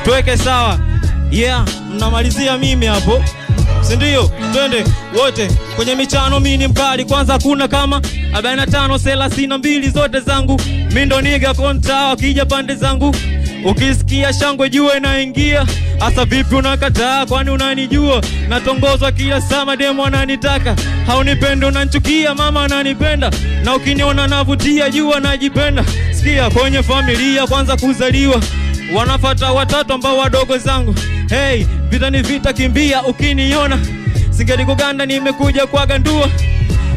tuweke sawa. Yeah, mnamalizia mimi hapo, si ndio? Twende wote kwenye michano, mimi ni mkali. Kwanza kuna kama 45 32 zote zangu, mimi ndo niga konta wakija pande zangu. Ukisikia shangwe jua inaingia. Asa vipi unakataa, kwani unanijua? Natongozwa kila saa, mademo ananitaka. Haunipendi unanichukia, mama ananipenda. Na ukiniona navutia jua najipenda. Sikia, kwenye familia kwanza kuzaliwa wanafuata watatu ambao wadogo zangu. Hey, vita ni vita, kimbia ukiniona. Singeli kuganda, nimekuja kwa gandua.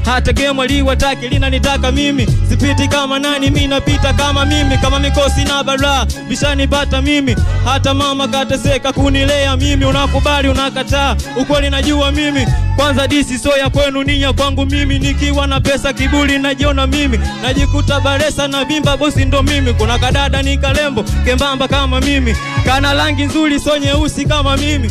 Hata game waliwataki linanitaka mimi. Sipiti kama nani, mimi napita kama mimi. Kama mikosi na balaa bishani bata mimi. Hata mama kateseka kunilea mimi. Unakubali unakataa, ukweli najua mimi. Kwanza disi soya kwenu niya kwangu mimi. Nikiwa na pesa kibuli najiona mimi. Najikuta baresa na bimba bosi ndo mimi. Kuna kadada ni kalembo kembamba kama mimi. Kana rangi nzuri so nyeusi kama mimi.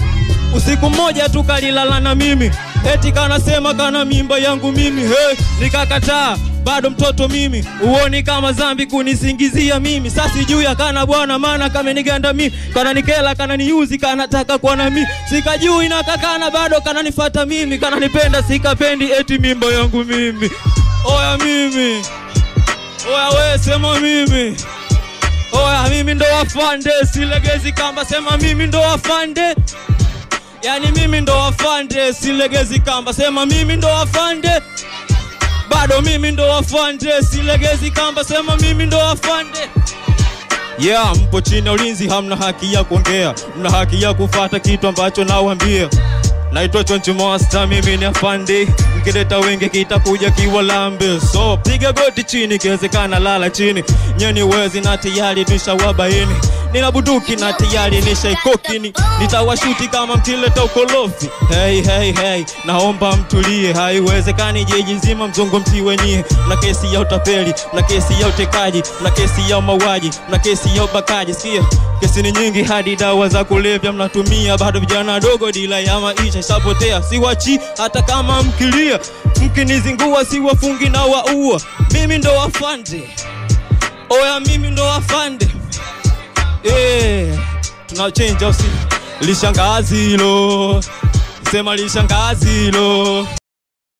Usiku mmoja tukalilala na mimi. Eti kanasema kana mimba yangu mimi. Hey, nikakataa, bado mtoto mimi. Uoni kama zambi kunisingizia mimi. Sasa juu ya kana bwana, maana kama niganda mimi. Kana nikela, kana niuzi, kana taka kwa na mimi. Sikajui na kakana bado kana nifuata mimi. Kana nipenda sikapendi, eti mimba yangu mimi. Oya mimi, oya we sema mimi. Oya mimi ndo afande, silegezi kamba, sema mimi ndo afande. Yani mimi ndo afande, silegezi kamba, sema mimi ndo afande. Bado mimi ndo afande, silegezi kamba, sema mimi ndo afande. Yeah, mpo chini ulinzi, hamna haki ya kuongea. Mna haki ya kufuata kitu ambacho nawaambia. Naitwa Chonchi Master, mimi ni afande. Mkileta wengi kitakuja kiwalambe. So piga goti chini, kiwezekana lala chini. Nyeni wezi na tayari nishawabaini. Nina buduki na tayari nishaikokini. Nitawashuti kama mkileta ukolofi. Hey hey hey, naomba mtulie. Haiwezekani jiji nzima mzongo mtiwe nyie. Na kesi ya utapeli, na kesi ya utekaji, na kesi ya mauaji, na kesi ya ubakaji. Sikia, kesi ni nyingi hadi dawa za kulevya mnatumia. Bado vijana dogo dila ya maisha sapotea. Siwachi hata kama mkilia. Mkinizingua siwafungi na waua. Mimi ndo afande. Oya mimi ndo afande. Tunachange usi. Lishangazi lo, sema lishangazi lo.